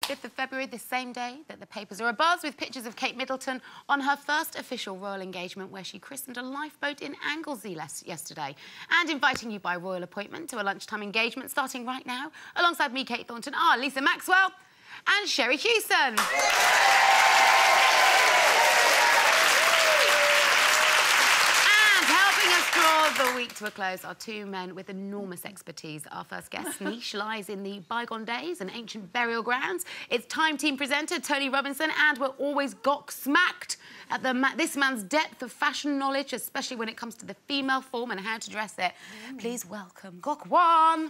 5th of February, the same day that the papers are abuzz with pictures of Kate Middleton on her first official royal engagement, where she christened a lifeboat in Anglesey yesterday. And inviting you by royal appointment to a lunchtime engagement starting right now, alongside me, Kate Thornton, are Lisa Maxwell and Sherrie Hewson. Draw the week to a close are two men with enormous expertise. Our first guest's niche lies in the bygone days and ancient burial grounds. It's Time Team presenter Tony Robinson, and we're always gawk-smacked at this man's depth of fashion knowledge, especially when it comes to the female form and how to dress it. Please welcome Gok Wan.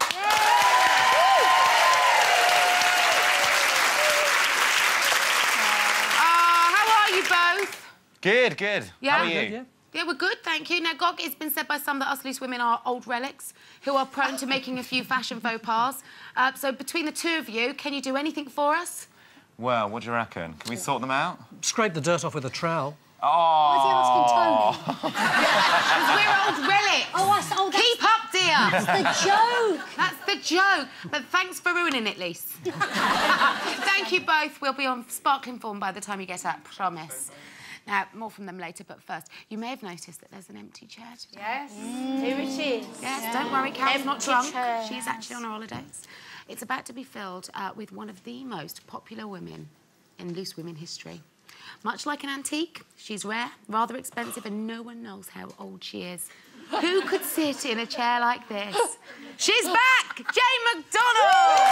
How are you both? Good, good. Yeah? How are you? Yeah, we're good, thank you. Now, Gok, it's been said by some that us loose women are old relics who are prone to making a few fashion faux pas. So between the two of you, can you do anything for us? Well, what do you reckon? Can we sort them out? Scrape the dirt off with a trowel. Oh! Why is he asking Tony? Because we're old relics. Oh, Keep up, dear. That's the joke. That's the joke. But thanks for ruining it, Lise. Thank you both. We'll be on sparkling form by the time you get up, promise. Now, more from them later, but first, you may have noticed that there's an empty chair today. Yes, here it is. Yes, don't worry, Carol's not drunk. Chairs. She's actually on her holidays. It's about to be filled with one of the most popular women in loose women history. Much like an antique, she's rare, rather expensive, and no one knows how old she is. Who could sit in a chair like this? She's back! Jane McDonald!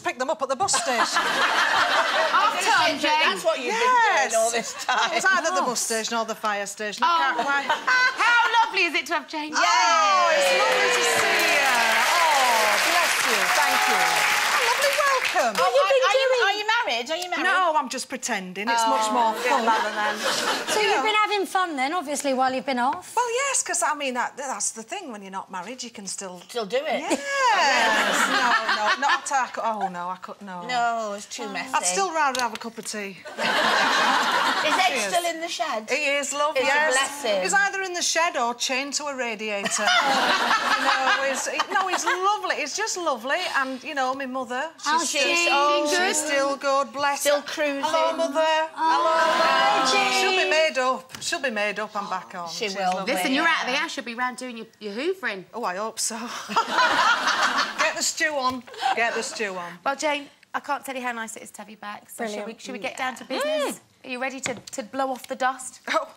Pick them up at the bus station. After, Jane. That's what you've been doing all this time. It was either the bus station or the fire station. I can't quite... How lovely is it to have Jane? Yeah. Oh, it's lovely to see you. Oh, bless you. Thank you. Oh, lovely welcome. What have you been doing? Are you married? Are you married? No, I'm just pretending. It's much more fun rather than... So you've been having fun then, obviously, while you've been off? Well, yes, because, I mean, that's the thing. When you're not married, you can still... Still do it? Yes. No, not... Oh, no, I couldn't... No. No, it's too messy. I'd still rather have a cup of tea. Is Ed still in the shed? He is, love, It's yes. a blessing. He's either in the shed or chained to a radiator. He's lovely. He's just lovely. And, you know, my mother... She's still good, bless her. Still cruising. Hello, Mother. Hello. She'll be made up. She'll be made up. I'm back on. She will. Listen, you're out of the ash. You'll be round doing your hoovering. Oh, I hope so. Get the stew on. Get the stew on. Well, Jane, I can't tell you how nice it is to have you back. So should we get down to business? Are you ready to blow off the dust? Oh,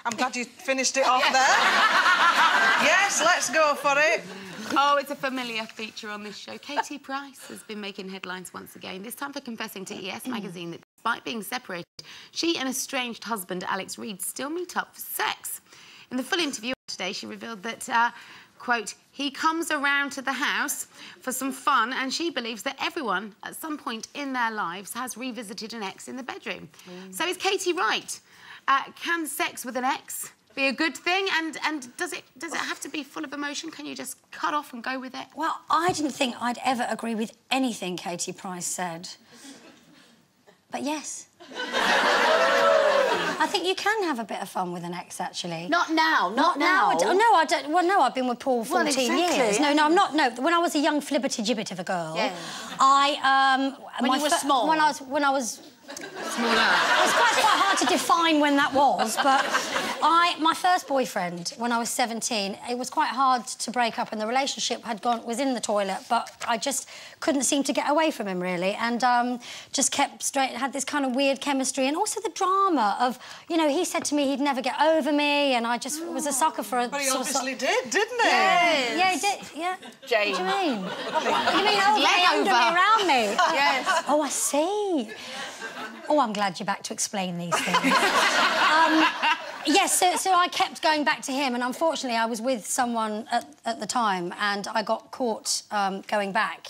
I'm glad you finished it off there. Yes, let's go for it. Oh, it's a familiar feature on this show. Katie Price has been making headlines once again, this time for confessing to ES magazine that despite being separated, she and estranged husband Alex Reid still meet up for sex. In the full interview today, she revealed that, quote, he comes around to the house for some fun, and she believes that everyone at some point in their lives has revisited an ex in the bedroom. So is Katie right? Can sex with an ex be a good thing? And does it have to be full of emotion? Can you just cut off and go with it? Well, I didn't think I'd ever agree with anything Katie Price said. But yes. I think you can have a bit of fun with an ex, actually. Not now, not now. No, I don't. Well, no, I've been with Paul 14 years. Yeah. No, I'm not. No, when I was a young flibberty-gibbet of a girl, When you were small. When I was Smaller. It's quite hard to define when that was, but my first boyfriend, when I was 17, it was quite hard to break up, and the relationship was in the toilet, but I just couldn't seem to get away from him, really, and just kept straight, had this kind of weird chemistry, and also the drama of, you know, he said to me he'd never get over me, and I just was a sucker for a... But he obviously did, didn't he? Yes. Yeah, he did, yeah. Jane. What do you mean? You mean under me, around me? Yes. Oh, I see. Oh, I'm glad you're back to explain these things. Yes, so I kept going back to him, and unfortunately I was with someone at the time, and I got caught going back.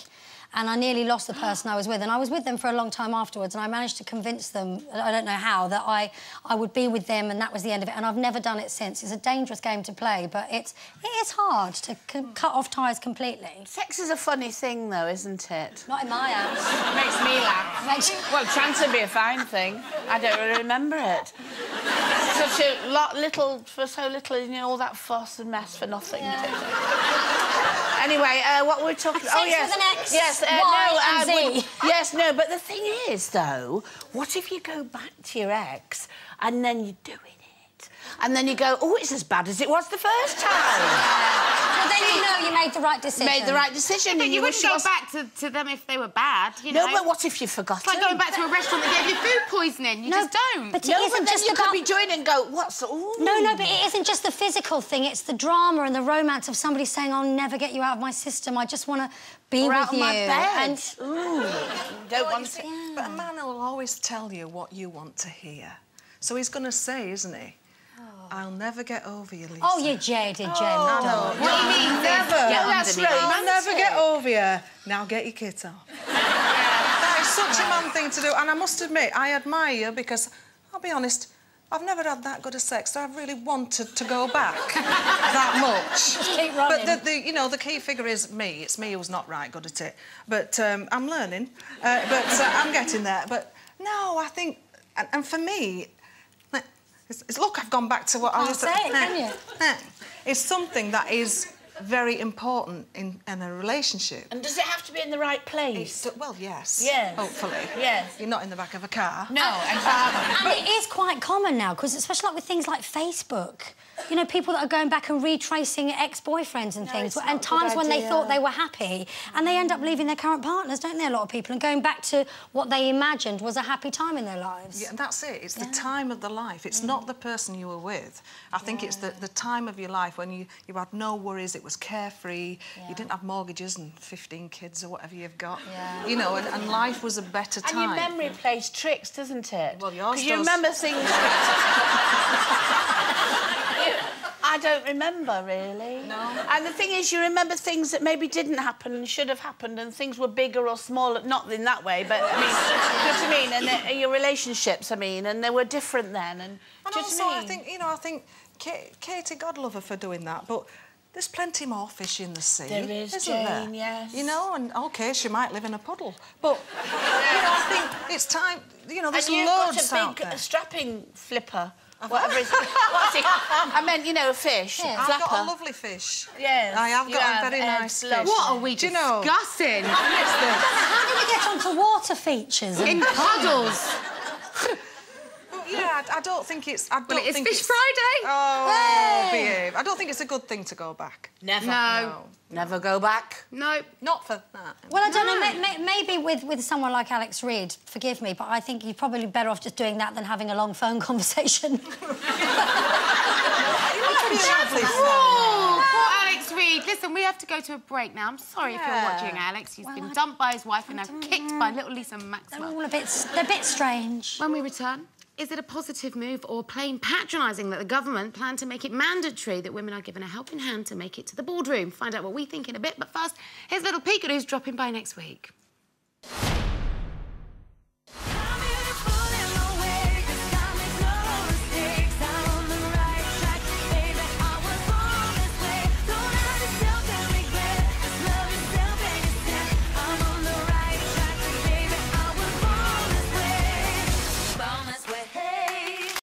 and I nearly lost the person I was with. And I was with them for a long time afterwards, and I managed to convince them, I don't know how, that I would be with them and that was the end of it. And I've never done it since. It's a dangerous game to play, but it is hard to cut off ties completely. Sex is a funny thing, though, isn't it? Not in my house. It makes me laugh. Well, chance would be a fine thing. I don't really remember it. Such a little, for so little, you know, all that fuss and mess for nothing. Yeah. Anyway, what were we talking about? Oh, yes. With an X, yes, Y and Z. Yes, no, but the thing is, though, what if you go back to your ex and then you're doing it? And then you go, oh, it's as bad as it was the first time. Well, then you know you made the right decision. Made the right decision. Yeah, but you wouldn't go back to them if they were bad, you know. No, but what if you forgot? It's like going back to a restaurant that gave you food poisoning. You just don't. But it isn't just you about... could be joined and go, what's... Ooh. No, but it isn't just the physical thing. It's the drama and the romance of somebody saying, I'll never get you out of my system. I just want to be with out you. Of my bed. And... Ooh. Don't want to... Yeah. But a man will always tell you what you want to hear. So he's going to say, isn't he? I'll never get over you, Lisa. Oh, you're jaded, Jane McDonald. What do you mean? Never. That's right. I'll never get over you. Now get your kit off. That is such a man thing to do. And I must admit, I admire you because, I'll be honest, I've never had that good a sex, so I've really wanted to go back that much. Just keep running. But, you know, the key figure is me. It's me who's not right good at it. But I'm learning. I'm getting there. But, no, I think... And for me... Look, I've gone back to what I was saying. Can you? It's something that is very important in a relationship. And does it have to be in the right place? Well, yes. Yes. Hopefully. Yes. You're not in the back of a car. No, exactly. And it is quite common now, because especially like with things like Facebook, you know, people that are going back and retracing ex-boyfriends and things, and times when they thought they were happy, and they end up leaving their current partners, don't they, a lot of people, and going back to what they imagined was a happy time in their lives. Yeah, and that's it. It's the time of the life. It's not the person you were with. I think it's the time of your life when you had no worries, it was carefree, you didn't have mortgages and 15 kids or whatever you've got. Yeah. You know, and life was a better time. And your memory plays tricks, doesn't it? Well, yours does. You remember things... I don't remember, really. No. And the thing is, you remember things that maybe didn't happen and should have happened, and things were bigger or smaller, not in that way, but, I mean, you know what I mean? And your relationships, I mean, and they were different then, and also, I think, you know, I think Katie, God love her for doing that, but there's plenty more fish in the sea. There is, isn't Jane, there? yes. You know, and, OK, she might live in a puddle, but, you know, I think it's time, you know, there's loads out there. And you've got a big strapping flipper. Whatever it's... What's it? I meant, you know, a fish. Yeah. I've got a lovely fish. Yes. I have got a very nice fish. What are we discussing? How do we get onto water features? In puddles. Yeah, I don't think it's... Well, it is Fish Friday. Oh, behave. I don't think it's a good thing to go back. Never. No. Never go back. No. Not for that. Well, I don't know, maybe with someone like Alex Reid, forgive me, but I think you're probably better off just doing that than having a long phone conversation. Oh, poor Alex Reid. Listen, we have to go to a break now. I'm sorry if you're watching Alex. He's been dumped by his wife and now kicked by little Lisa Maxwell. They're all they're a bit strange. When we return, is it a positive move or plain patronising that the government plan to make it mandatory that women are given a helping hand to make it to the boardroom? Find out what we think in a bit, but first, here's a little peek at who's dropping by next week.